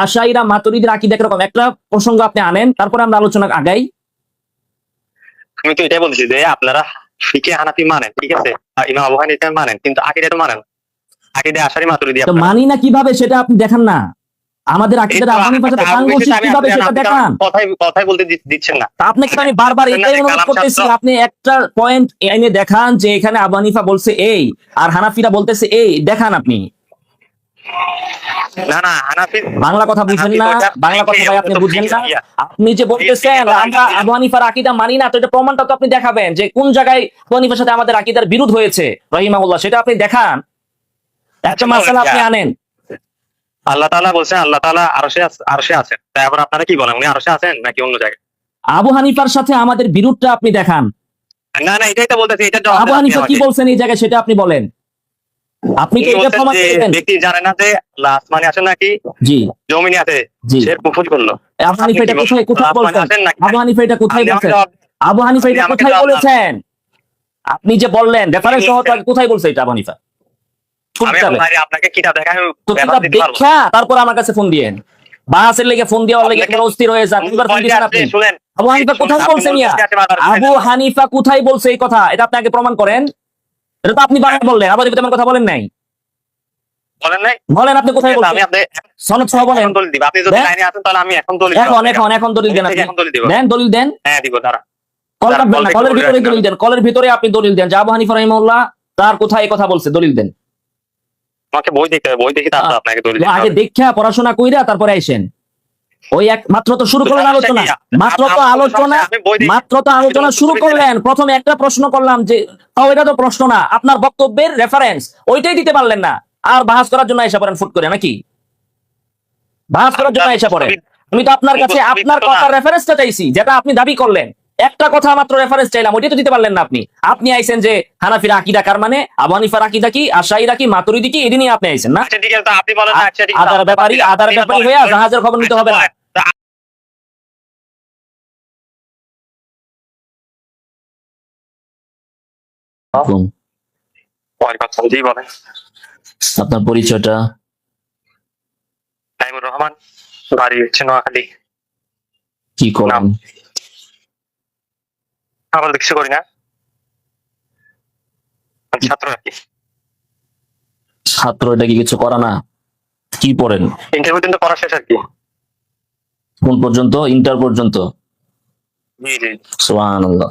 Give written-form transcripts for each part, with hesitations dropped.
আশাইরা মাতুরিদের আকীদা কিরকম, একটা প্রসঙ্গ আপনি আনেন, তারপরে আমরা আলোচনা আগাই। আমি তো এটাই বলছি যে আপনারা ফিকে হানাফি মানেন, ঠিক আছে, আর ইমাম আবু হানিফা মানেন, কিন্তু আকীদাটা মানেন আকীদা আশারি মাতুরিদি তো আপনারা। মানি না কিভাবে সেটা আপনি দেখান না, আমাদের আকীদার আবু হানিফার সাথে সাংঘর্ষিক কিভাবে সেটা দেখান। কথাই বলতে দিচ্ছেন না। তা আপনাকে আমি বারবার এটাই অনুরোধ করতেছি, আপনি একটা পয়েন্ট এনে দেখান যে এখানে আবু হানিফা বলছে এই আর হানাফিরা বলতেছে এই, দেখান আপনি। না না, হানাফি বাংলা কথা বুঝেন না, বাংলা কথা ভাই আপনি বুঝেন না। আপনি যে বলতেছেন আমরা আবু হানিফার আকীদা মানি না, তো এটা প্রমাণটা তো আপনি দেখাবেন যে কোন জায়গায় আবু হানিফার সাথে আমাদের আকীদার বিরোধ হয়েছে রাহিমাহুল্লাহ, সেটা আপনি দেখান। একটা মাসালা আপনি আনেন। আল্লাহ তাআলা বলছেন আল্লাহ তাআলা আরশে আছেন, তারপর আপনারা কি বলেন উনি আরশে আছেন নাকি অন্য জায়গায়? আবু হানিফার সাথে আমাদের বিরোধটা আপনি দেখান। না না, এটাই তো বলতেছি, এটা আবু হানিফা কি বলছেন এই জায়গায় সেটা আপনি বলেন। আপনি তো এটা প্রমাণ করবেন। ব্যক্তি জানে না যে আল্লাহ আসমানে আছেন নাকি জি জমিনে আছে, সে কুফর করলো। আবু হানিফা এটা কোথায় বলছেন? আবু হানিফা এটা কোথায় বলছেন? আবু হানিফা এটা কোথায় বলেছেন? আপনি যে বললেন রেফারেন্স সহ কোথায় বলছে এটা আবু হানিফা? আপনাকে কিতাব দেখাই, দেখা তারপর আমার কাছে ফোন দিয়েন। বাসের লেগে ফোন দেওয়ার লেগে আপনারা অস্থির হয়ে যান। দুবার ফোন দিয়েছেন আপনি। আবু হানিফা কোথায় বলছেন ইয়া? আবু হানিফা কোথায় বলছে এই কথা? এটা আপনি আগে প্রমাণ করেন। এটা তো আপনি বারবার বললেন, আবার তেমন কথা বলেন নাই। বলেন নাই? বলেন আপনি কোথায় বলছেন? আমি আপনি সনদ সহ বলেন। দলিল দিব। আপনি যদি লাইনে আছেন তাহলে আমি এখন দলিল এখন দলিল দেন আপনি। দেন দলিল দেন। হ্যাঁ দিব, দাঁড়া। কল কাটবেন না, কলের ভিতরে দলিল দেন। কলের ভিতরে আপনি দলিল দেন যে আবু হানিফা রাহিমাহুল্লাহ তার কোথায় এই কথা বলছে, দলিল দেন। আমাকে বই দেখতে হবে, বই দেখে তারপর আপনাকে দলিল দিতে হবে। আগে দেখা পড়াশোনা কইরা তারপরে আইসেন। ওই এক মাত্র তো শুরু করলেন আলোচনা, মাত্র তো আলোচনা শুরু করলেন। প্রথমে একটা প্রশ্ন করলাম যে তাও এটা তো প্রশ্ন না, আপনার বক্তব্যের রেফারেন্স ওইটাই দিতে পারলেন না, আর বাহাস করার জন্য এসে পড়েন ফুট করে নাকি? বাহাস করার জন্য এসে পড়েন। আমি তো আপনার কাছে আপনার কথার রেফারেন্সটা চাইছি, যেটা আপনি দাবি করলেন। একটা কথা মাত্র রেফারেন্স চাইলাম, ওইটা তো দিতে পারলেন না আপনি। আপনি আইছেন যে হানাফিরা আকীদা কার মানে, আবু হানিফার আকীদা কি, আশাইরা কি, মাতুরিদি কি, এদিনই আপনি আইছেন না। আচ্ছা ঠিক আছে, আপনি বলেন না। আচ্ছা ঠিক আছে, আদার ব্যাপারী হইয়া জাহাজের খবর নিতে হবে না। আপনার পরিচয়টা? তাইমুর রহমান, বাড়ি হচ্ছে নোয়াখালী। কি করেন? আমার কিছু করি না, ছাত্র আর কি। ছাত্র, এটা কি কিছু করা না? কি পড়েন? ইন্টারভিউ কিন্তু পড়া শেষ আর কি। কোন পর্যন্ত? ইন্টার পর্যন্ত? জি জি। সুবহানাল্লাহ।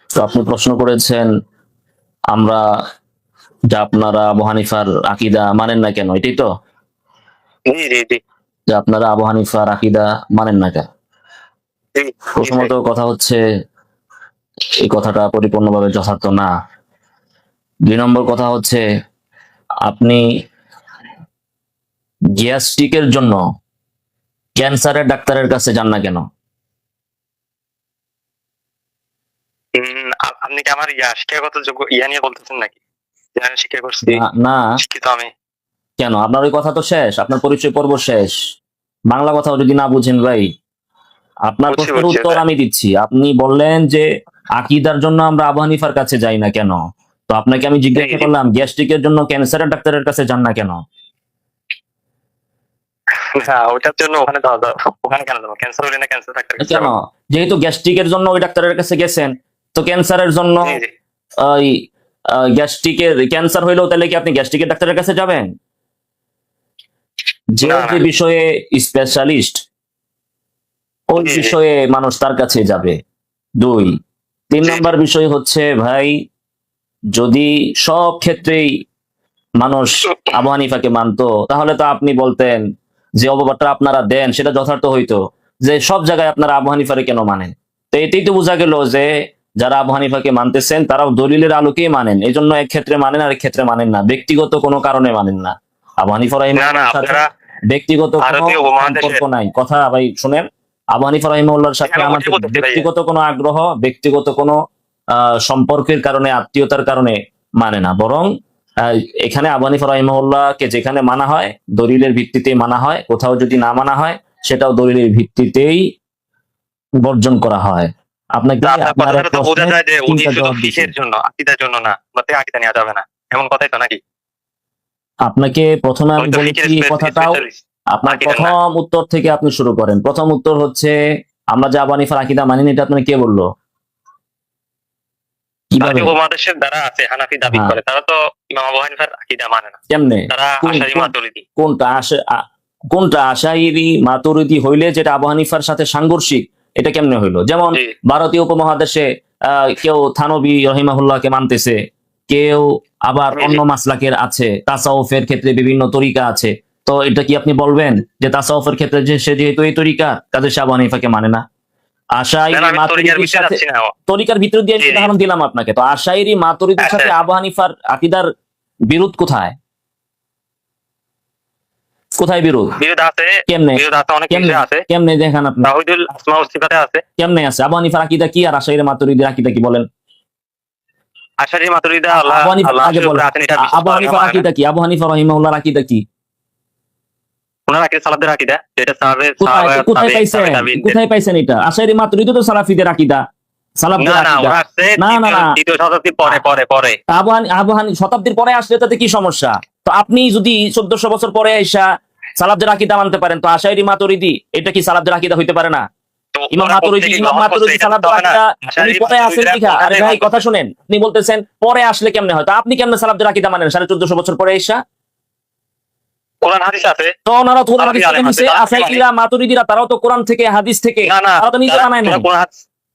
তো আপনি প্রশ্ন করেছেন আমরা যে আপনারা আবু হানিফার আকীদা মানেন না কেন, এটাই তো? জি জি জি। যে আপনারা আবু হানিফার আকীদা মানেন না কেন? প্রথমত কথা হচ্ছে এই কথাটা পরিপূর্ণভাবে যথার্থ না। 2 নম্বর কথা হচ্ছে আপনি গ্যাস্ট্রিকের জন্য ক্যান্সারের ডাক্তারের কাছে যান না কেন? আপনি কি আমার শিক্ষাগত যোগ্য নিয়ে বলতেছেন নাকি? শিক্ষা করছি না, শিক্ষিত আমি। কেন? আপনার ওই কথা তো শেষ, আপনার পরিচয় পর্ব শেষ। বাংলা কথাও যদি না বুঝেন ভাই, আপনার প্রশ্নের উত্তর আমি দিচ্ছি। আপনি বললেন যে আকীদার জন্য আমরা আবু হানিফার কাছে যাই না কেন, তো আপনাকে আমি জিজ্ঞাসা করলাম গ্যাস্ট্রিকের জন্য ক্যান্সারের ডাক্তারের কাছে যান না কেন? ওটার জন্য ওখানে কেন যাবো? ক্যান্সার হলে না ক্যান্সার ডাক্তার কেন? যেহেতু গ্যাস্ট্রিকের জন্য ওই ডাক্তারের কাছে গেছেন, তো ক্যান্সারের জন্য ওই গ্যাস্ট্রিকের ক্যান্সার হইলেও তাহলে কি আপনি গ্যাস্ট্রিকের ডাক্তারের কাছে যাবেন? যে বিষয়ে স্পেশালিস্ট ওই বিষয়ে মানুষ তার কাছে যাবে। 2 3 নম্বর বিষয় হচ্ছে ভাই, যদি সব ক্ষেত্রেই মানুষ আবু হানিফাকে মানতো তাহলে তো আপনি বলতেন যে অববাদটা আপনারা দেন সেটা যথার্থ হইতো, যে সব জায়গায় আপনারা আবু হানিফারে কেন মানেন। তো এটাই তো বোঝা গেল যে যারা আবু হানিফাকে মানতেছেন তারাও দলিলের আলোকেই মানেন, এই জন্য এক ক্ষেত্রে মানেন আর এক ক্ষেত্রে মানেন না, ব্যক্তিগত কোনো কারণে মানেন না। আবু হানিফা রাহিমাহুল্লাহর সাথে ব্যক্তিগত কোনো সম্পর্ক নাই। কথা ভাই শুনেন, আবু হানিফা রাহিমাহুল্লাহর সাথে আমাদের ব্যক্তিগত কোনো আগ্রহ, ব্যক্তিগত কোনো সম্পর্কের কারণে, আত্মীয়তার কারণে মানে না, বরং এখানে আবু হানিফা রাহিমাহুল্লাহকে যেখানে মানা হয় দলিলের ভিত্তিতেই মানা হয়, কোথাও যদি না মানা হয় সেটাও দলিলের ভিত্তিতেই বর্জন করা হয়। আপনাকে আপনাকে প্রথমে আমি বলেছি কথাটাও আপনার আকিদা না। প্রথম উত্তর থেকে আপনি শুরু করেন। প্রথম উত্তর হচ্ছে আমরা যে আবু হানিফার আকীদা মানি না, এটা আপনাকে কে বললো? কিভাবে? উপমহাদেশের দ্বারা আছে হানাফি দাবি হ্যাঁ। করে, তারা তো ইমাম আবু হানিফার আকীদা মানে না, কেমনে? তারা কোন- আশারি কোন- মাতুরিদি। কোনটা আশাইরি মাতুরিদি হইলে যেটা আবু হানিফার সাথে সাংঘর্ষিক, এটা কেমনে হইলো? যেমন জি। ভারতীয় উপমহাদেশে কেউ থানবী রহিমাহুল্লাহকে মানতেছে, কেউ আবার জি, জি। অন্য মাসলাকের আছে, তাসাউফের ক্ষেত্রে বিভিন্ন তরিকা আছে। তো এটা কি আপনি বলবেন যে তাসাউফের ক্ষেত্রে যে সে যেহেতু এই তরিকা, কাজে সে আবু হানিফাকে মানে না? আশাইরি না, আমি তরিকার মাতুরিদির বিষয়ে সাথে যাচ্ছি না। তরিকার ভিতর দিয়ে আমি জি, জি। উদাহরণ দিলাম আপনাকে। তো আশাইরি মাতুরিদির আচ্ছা। সাথে আবু হানিফার আকীদার বিরোধ কোথায়? কোথায় বিরোধ? বিরোধ আছে, কেমনে? বিরোধ আছে, অনেক কেমনে? কিছু আছে। কেমনে দেখান আপনি? তাওহীদুল আসমা ওয়াস সিফাতে আছে। কেমনে আছে? আবু হানিফার আকীদা কি আর আশাইরি মাতুরিদির আকীদা কি বলেন? আশারি মাতুরিদা আল্লাহ আবু হানিফা আল্লাহ আগে বলেন। আছেন, এটা আবু হানিফার আকীদা কি? আবু হানিফা রাহিমাহুল্লাহর আকীদা কি? ওনার আকীদা সালাফদের আকীদা, যেটা কোথায় পাইছেন? কোথায় পাইছেন এটা? আশাইরি মাতুরিদি তো সালাফিদের আকীদা, সালাফদের না না, আকীদা। ওরা আসছে না, না, না। দ্বিতীয় শতাব্দীর পরে পরে পরে। আবু হানিফা শতাব্দীর পরে আসলে তাতে কি সমস্যা? তো আপনি যদি 1400 বছর পরে আইসা সালাফদের আকীদা মানতে পারেন, তো আশাইরি মাতুরিদি এটা কি সালাফদের আকীদা হইতে পারে না? তো ইমাম ওরা মাতুরিদি প্রত্যেকেই ইমাম গ্রহণ করছে, মাতুরিদি এটা সালাফদের তো হবে না। আকীদা আশারি উনি পরে আসেন মাতুরিদিরা কি? আরে কোরআনের ভাই মতো। কথা শুনেন, আপনি বলতেছেন পরে আসলে কেমনে হয়? তো আপনি কেমনে সালাফদের আকীদা মানেন 1450 বছর পরে আইসা? কোরআন হাদিস আছে। তো ওনারা তো কোরআন হাদিস সালাফি থেকে আলেম নিছে, আছে, তারা আশাইরিরা মাতুরিদিরা তারাও তো কোরআন থেকে হাদিস থেকে, না না, তারা তো নিজে বানায় নাই।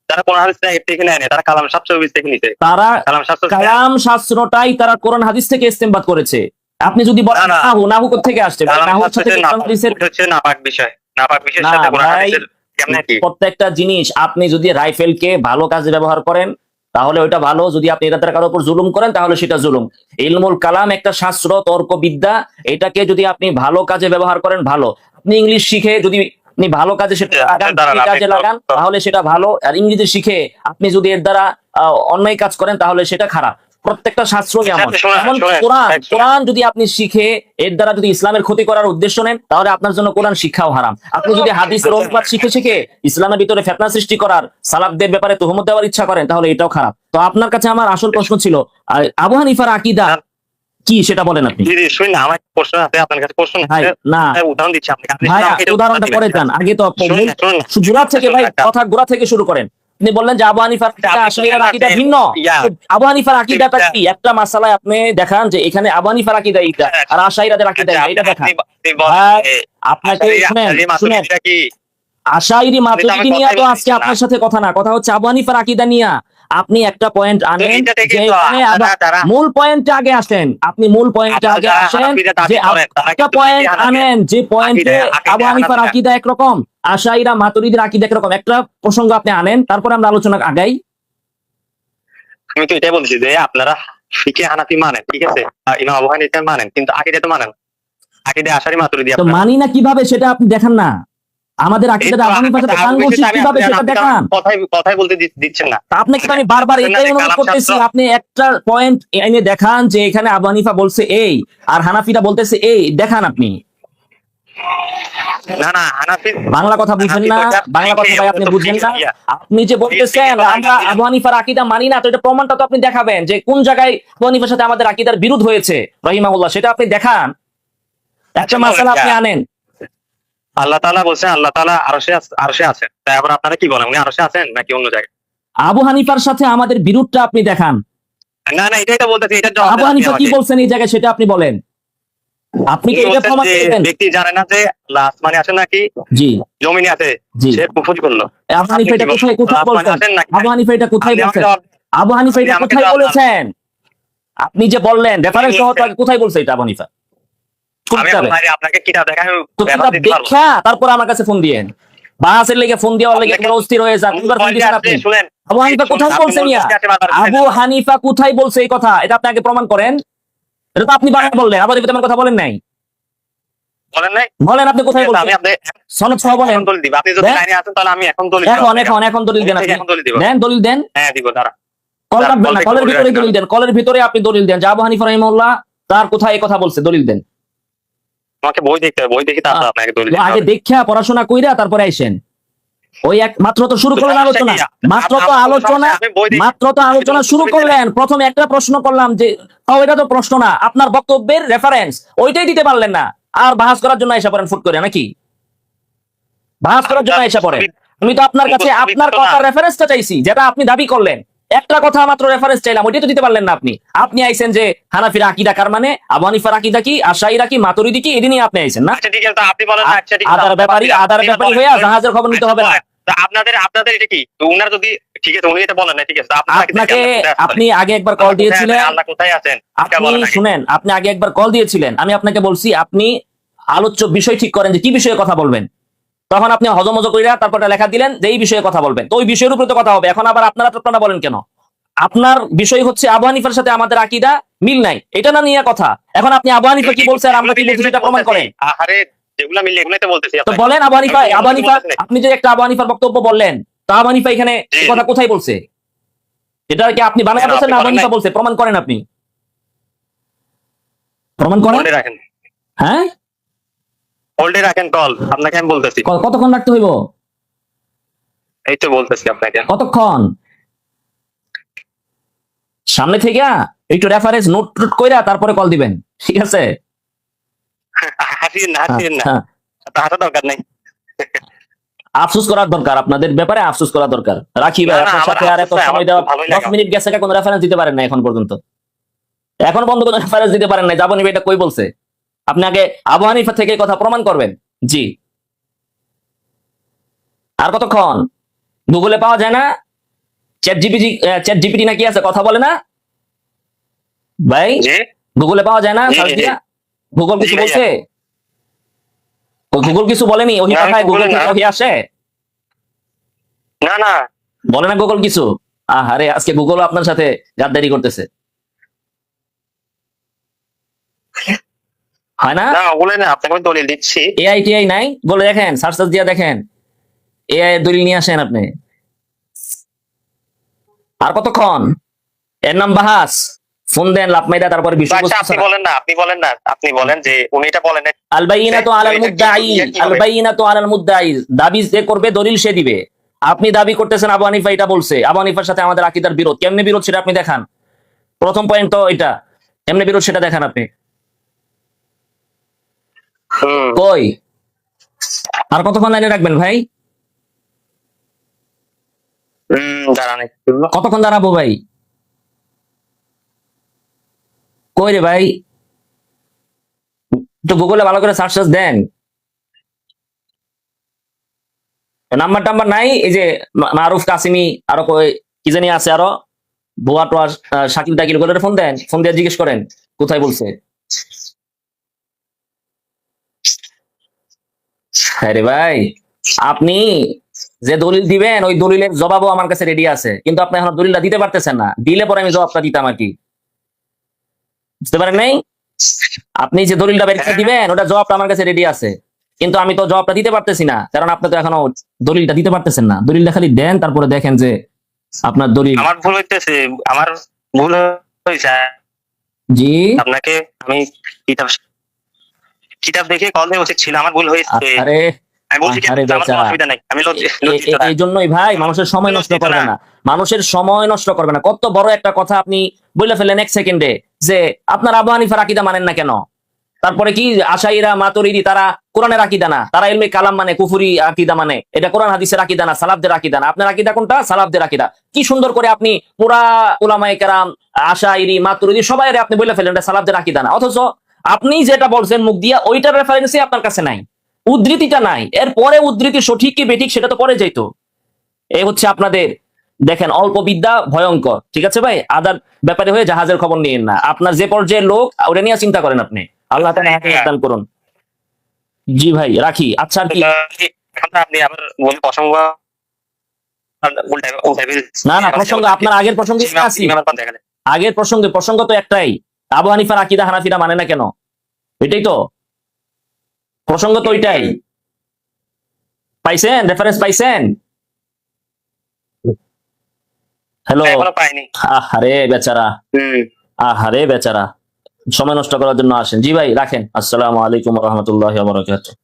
তারা কোরআন হাদিস থেকে নেয় না, তারা কালাম শাস্ত্র থেকে নিছে। তারা কালাম শাস্ত্র কালাম শাস্ত্রটাই তারা কোরআন হাদিস থেকে ইস্তেমবাদ করেছে। আপনি যদি বলেন না, না। নাহু, নাহু কোত্থেকে আসছে? ভাই, কালাম নাহুর সাথে কোরআন হাদিসের হচ্ছে নাপাক বিষয়, নাপাক বিষয়ের না সাথে কোরআন ভাই, হাদিসের কেমনে কি? প্রত্যেকটা জিনিস আপনি যদি রাইফেলকে ভালো কাজে ব্যবহার করেন তাহলে ওইটা ভালো, যদি আপনি এটা দ্বারা কারোর উপর জুলুম করেন তাহলে সেটা জুলুম। ইলমুল কালাম একটা শাস্ত্র, তর্ক বিদ্যা, এটাকে যদি আপনি ভালো কাজে ব্যবহার করেন ভালো। আপনি ইংলিশ শিখে যদি আপনি ভালো কাজে সেটা লাগান, দাঁড়ান, এই কাজে আপনি লাগান, তাহলে সেটা ভালো। আর ইংরেজি শিখে আপনি যদি এর দ্বারা অন্যায় কাজ করেন তাহলে সেটা খারাপ। প্রত্যেকটা শাস্ত্র যেমন যেমন কোরআন যদি আপনি শিখে এর দ্বারা যদি ইসলামের ক্ষতি করার উদ্দেশ্য নেন তাহলে আপনার জন্য কোরআন শিক্ষাও হারাম। আপনি যদি হাদিসের অনুবাদ শিখে শিখে ইসলামের ভিতরে ফিতনা সৃষ্টি করার, সালাফদের ব্যাপারে তুহমত দেওয়ার ইচ্ছা করেন তাহলে এটাও খারাপ। তো আপনার কাছে আমার আসল প্রশ্ন ছিল, আবু হানিফার আকীদা কি সেটা বলেন আপনি। জি জি, শুনুন না, আমার প্রশ্ন আছে আপনার কাছে, প্রশ্ন ভাই আছে। না উদাহরণ দিচ্ছি আপনাকে, আপনি ভাই, আমাকে এটা উদাহরণটা দিবেন। পরে যান, আগে তো শুনুন না, শুনুন না। গোড়া থেকে ভাই, একটা- কথা গোড়া থেকে শুরু করেন। আপনি বললেন যে আবু হানিফার আপনি আশাইরার বললেন আকীদা যে ভিন্ন। ইয়া, আবু হানিফার আকীদাটা এটা- কি? একটা মাসালায় আপনি দেখান যে এখানে আবু হানিফার আকীদা এইটা আর আশাইরাদের আকীদা আচ্ছা, এইটা দেখান। আপনি বলেন ভাই, যে আপনাকে আশারি- শুনেন আশারি শুনেন, মাতুরিদিরা কি? আশাইরি মাতুরিদি নিয়ে তো আজকে না। আপনার সাথে কথা না, কথা হচ্ছে আবু হানিফার আকীদা নিয়ে। আপনি একটা পয়েন্ট আনেন এইটা থেকে যে তো এখানে তারা- মূল পয়েন্টে আগে আসেন। আপনি মূল পয়েন্টে আপনারা আগে যারা আসেন হানাফিরা দাবি যে করেন, তারা একটা কিন্তু পয়েন্ট হানাফি- আনেন যে পয়েন্টে আকীদা- আবু হানিফার হানাফিরা। আকীদা একরকম, আশাইরা মাতুরিদির আকীদা একরকম। একটা প্রসঙ্গ আপনি আনেন, তারপরে আমরা আলোচনা আগাই। আমি তো এটাই বলছি যে আপনারা ফিকে হানাফি মানেন, ঠিক আছে, ইমাম আবু হানিফা মানেন, কিন্তু আকীদা তো মানেন, আকীদা আশারি মাতুরিদি তো আপনারা। মানি না কিভাবে সেটা আপনি দেখান না। আমাদের আকীদাটা আবু হানিফার সাথে সাংঘর্ষিক কিভাবে সেটা দেখান। কথাই বলতে দিচ্ছেন না। তা আপনাকে তো আমি বারবার এটাই অনুরোধ করতেছি, আপনি একটা পয়েন্ট এনে দেখান যে এখানে আবু হানিফা বলছে এই আর হানাফিরা বলতেছে এই, দেখান আপনি। না না, হানাফি বাংলা কথা বুঝেন না, বাংলা কথা ভাই আপনি বুঝেন না। আপনি যে বলতেছেন আমরা আবু হানিফার আকীদা মানি না, তো এটা প্রমাণটা তো আপনি দেখাবেন যে কোন জায়গায় আবু হানিফার সাথে আমাদের আকীদার বিরোধ হয়েছে রহিমাহুল্লাহ, সেটা আপনি দেখান। একটা মাসালা আপনি আনেন। আল্লাহ তাআলা বলছেন আল্লাহ তাআলা আরশে আছেন, তাই আবার আপনারা কি বলেন, উনি আরশে আছেন নাকি অন্য জায়গায়? আবু হানিফার সাথে আমাদের বিরোধটা আপনি দেখান। না না, এটাই তো বলতেছি, এটা জবাব আবু দেন হানিফা আপনি কি আমাকে। বলছেন এই জায়গায় সেটা আপনি বলেন। আপনি কি উনি এটা বলছেন প্রমাণ যে করবেন? ব্যক্তি জানে না যে আল্লাহ আসমানে আছেন নাকি জি জমিনে আছে, জি। সে কুফর করলো। আবু হানিফা এটা কোথায় কোথায় আসমানে বলছেন? আছেন নাকি? আবু হানিফা এটা কোথায় আপনি আমাকে বলছেন? জবাব- আবু হানিফা এটা আপনি আমাকে কোথায় জবাব দেন। বলেছেন? আপনি যে বললেন রেফারেন্স সহ তো আগে কোথায় বলছে এটা আবু হানিফা? কোন আমি কিতাবে? এখন বাইরে আপনাকে কিতাব দেখাই, আমি তো ব্যবহার কিতাব দিতে পারবো। দেখা তারপর আমার কাছে ফোন দিয়েন। বাসের লেগে ফোন দেওয়ার লেগে আপনারা অস্থির হয়ে যান। দুবার ফোন দিয়েছেন আপনি। শুনেন, আবু হানিফা কোথায় বলছেন ইয়া? আবু হানিফা কোথায় বলছে এই কথা? এটা আপনি আগে প্রমাণ করেন। এটা তো আপনি বাংলা বললেন, আবার এবার কথা বলেন নাই। বলেন নাই? বলেন আপনি কোথায় আমি বলছেন? আপনি সনদ সহ বলেন। এখন দলিল দিব। আপনি যদি দেন। লাইনে আছেন তাহলে আমি এখন দলিল দিব। এখন দলিল দেন আপনি। এখন দলিল দিব। দেন দলিল দেন। হ্যাঁ দিব, দাঁড়া। কল রাখবেন না, কল কলের থেকে ভিতরে বলে দলিল দেন। কলের ভিতরে আপনি দলিল দেন যে আবু হানিফা রাহিমাহুল্লাহ তার কোথায় এই কথা বলছে, দলিল দেন। আমাকে বই দেখতে হবে, বই দেখি তারপর আপনাকে দলিল দিতে আগে হবে। দেখা পড়াশোনা কইরা তারপরে আইসেন। ওই এক মাত্র তো শুরু করলেন আলোচনা, মাত্র তো আলোচনা, আমি বই দেখি। মাত্র তো আলোচনা শুরু করলেন। প্রথমে একটা প্রশ্ন করলাম যে এটা তো প্রশ্ন না, আপনার বক্তব্যের রেফারেন্স ওইটাই দিতে পারলেন না। আর বাহাস করার জন্য এসে পড়েন ফুট করে নাকি? বাহাস করার জন্য এসে পড়েন। আমি তো আপনার কাছে আপনার কথার রেফারেন্সটা চাইছি, যেটা আপনি দাবি করলেন। একটা কথা মাত্র রেফারেন্স চাইলাম, ওইটাই তো দিতে পারলেন না আপনি। আপনি আইছেন যে হানাফির আকীদা কার মানে, আবু হানিফার আকীদা কি, আশাইরা কি, মাতুরিদি কি, এদিনই আপনি আইছেন না? আচ্ছা ঠিক আছে, তো আপনি বলেন না, আচ্ছা ঠিক আছে, আদার ব্যাপারী হইয়া জাহাজের খবর নিতে হবে না। তো আপনাদের এটা কি? তো উনার যদি ঠিক আছে, উনি এটা বলেন না, ঠিক আছে, তো আপনারা কি আপনাকে দেখেন? আপনি আগে একবার কল দিয়েছিলেন, আল্লাহ কোথায় আছেন? এটা আপনি বলেন আগে। শুনেন, আপনি আগে একবার কল দিয়েছিলেন, আমি আপনাকে বলছি আপনি আলোচ্য বিষয় ঠিক করেন যে কি বিষয়ে কথা বলবেন। তখন আপনি হজমজ কইরা তারপর লেখা দিলেন যে এই বিষয়ে কথা বলবেন, তো ওই বিষয়ের উপরে তো কথা হবে। এখন আবার আপনারা বলেন কেন? আপনার বিষয় হচ্ছে আবু হানিফার সাথে আমাদের আকীদা মিল নাই, এটা না নিয়ে কথা। এখন আপনি আবু হানিফা কি বলছে আর আমরা কি বলছি সেটা প্রমাণ করেন। আরে যেগুলা মিলে এগুলাই তো বলতেছি তো আপনাকে। বলেন আবু হানিফা, আপনি যে একটা আবু হানিফার বক্তব্য বললেন, তো আবু হানিফা এখানে এই কথা কোথায় বলছে? এটা কি আপনি বানায় কেন, বলছেন না আপনি আবু হানিফা বলেন বলছে? প্রমাণ করেন, আপনি প্রমাণ করেন। হোল্ডে রাখেন, হ্যাঁ, হোল্ডে রাখেন কল, আপনাকে আমি বলতেছি। কতক্ষণ রাখতে হইব? এই তো বলতেছি আপনাকে। কতক্ষণ? সামনে থেকে একটু রেফারেন্স নোট কইরা তারপরে কল দিবেন, ঠিক আছে? হাসিন না, হাসিন না, হ্যাঁ, হাসা দরকার নাই। আফসোস করার দরকার, আপনাদের ব্যাপারে আফসোস করা দরকার। রাখি ভাই, না, না, আপনার আমার সাথে আর এত আফসোস নাই, সময় আমার দেওয়া, খুব ভালোই 10 লাগে। মিনিট গেছে, কোনো রেফারেন্স দিতে পারেন না এখন পর্যন্ত। এখন পর্যন্ত কোনো রেফারেন্স দিতে পারেন না, যাবো নিবে এটা কই বলছে? আপনি আগে আবু হানিফা থেকে কথা প্রমাণ করবেন। জি, আর কতক্ষণ? গুগলে পাওয়া যায় না? চ্যাট জিপিটি নাকি আছে, কথা বলে না ভাই? জি গুগলে পাওয়া যায় না জি, সার্চ জি। দিয়া? গুগল কিছু জি ভাইয়া। বলছে? গুগল কিছু বলেনি? ওহি না, পাঠায়, গুগল বলে না। থেকে ওহি আসে? না না, বলে না গুগল কিছু? আরে আজকে গুগল আপনার সাথে গাদ্দারি করতেছে, হয় না? না ওগুলো না, আপনাকে আমি দলিল দিচ্ছি। এআই টিআই নাই বলে দেখেন, সার্চ দিয়া দেখেন, এআই এর দলিল নিয়ে আসেন আপনি। আর কতক্ষণ? এর নাম বাহাস। ফোন দেন লাপমাইদা, তারপরে তো বিষয়বস্তু আচ্ছা, আপনি বলেন যে উনি এটা বলেন না। আল বাইয়িনাতু আলাল এটা কি- মুদ্দাঈ, এটা কি আল হবে? বাইয়িনাতু আলাল মুদ্দাঈ, দাবি যে করবে দলিল সে দিবে। আপনি দাবি করতেছেন আবু হানিফা এটা বলছে, আবু হানিফার সাথে আমাদের আকীদার বিরোধ। কেমনে বিরোধ সেটা আপনি দেখান। প্রথম পয়েন্ট তো এটা, এমনি বিরোধ সেটা দেখান আপনি। কই? আর কতক্ষণ লাইনে রাখবেন ভাই? দাঁড়ান একটু। কতক্ষণ দাঁড়াবো ভাই? কই রে ভাই? একটু গুগলে ভালো করে সার্চ দেন। নাম্বার টাম্বার নাই? এই যে মারুফ কাসিমি, আরো কি জানি আছে, আরো ভুয়া টোয়া, শাকিল টাকিল করে ফোন দেন, ফোন দিয়ে জিজ্ঞেস করেন কোথায় বলছে। আরে ভাই, আপনি যে দলিল দিবেন ওই দলিলের জবাবও আমার কাছে রেডি আছে, কিন্তু আপনি এখন দলিলটা দিতে পারতেছেন না। দিলে পরে আমি জবাবটা দিতাম আর কি, বুঝতে পারেন নাই? আপনি যে দলিলটা বের করে দিবেন ওটা জবাবটা আমার কাছে রেডি আছে, কিন্তু আমি তো জবাবটা দিতে পারতেছি না, কারণ আপনি তো এখনো দলিলটা দিতে পারতেছেন না। দলিলটা খালি দেন, তারপরে দেখেন যে আপনার দলিল। আমার ভুল হইতেছে, আমার ভুল হয়েছে। জি, আপনাকে আমি কিতাব কিতাব দেখে কল দেওয়া উচিত ছিল, আমার ভুল হয়েছে। আরে আমি বলছি কি, আরে আমার কোনো বেচারা, অসুবিধা নাই, আমি লজ্জিত না। এই জন্যই ভাই মানুষের সময় নষ্ট লজ্জিত করবে না। না, মানুষের সময় নষ্ট করবে না। কত বড় একটা কথা আপনি বলে ফেললেন এক সেকেন্ডে, যে আপনার আবু হানিফার আকীদা মানেন না কেন? তারপরে কি আশাইরা মাতুরিদি তারা কোরআনের আকীদা না, তারা ইলমে কালাম মানে, কুফরি আকীদা মানে, এটা কোরআন হাদিসের আকীদা না, সালাফদের আকীদা না। আপনার আকীদা কোনটা? সালাফদের আকীদা। কি সুন্দর করে আপনি পুরা উলামায়ে কেরাম, আশাইরি, মাতুরিদি সবাই আপনি বলে ফেললেন এটা সালাফদের আকীদা না, অথচ আপনি যেটা বলছেন মুখ দিয়া ওইটার রেফারেন্সই আপনার কাছে নাই, উদ্ধৃতিটা নাই। এরপরে উদ্ধৃতি সঠিক কি বেঠিক সেটা তো পরে যাইতো। এই হচ্ছে আপনাদের, দেখেন অল্প বিদ্যা ভয়ঙ্কর। ঠিক আছে ভাই, আদার ব্যাপারে হয়ে জাহাজের খবর নিয়েন না। আপনার যে পর্যায়ের লোক ওটা নিয়ে চিন্তা করেন আপনি। আল্লাহ তাআলা হেদায়েত দান করুন। জি ভাই রাখি। আচ্ছা আর কি? আপনি আবার বলে প্রসঙ্গ না না, প্রসঙ্গ আপনার আগের প্রসঙ্গে আসি। আগের প্রসঙ্গ তো একটাই, আবু হানিফার আকীদা হানাফিরা মানে না কেন, এটাই তো প্রসঙ্গ, তো ওইটাই। পাইছেন রেফারেন্স? পাইছেন? হ্যালো, এখনো পাইনি। আহারে বেচারা, আহারে বেচারা, সময় নষ্ট করার জন্য আসেন। জি ভাই রাখেন। আসসালামু আলাইকুম ওয়া রাহমাতুল্লাহি ওয়া বারাকাতুহু।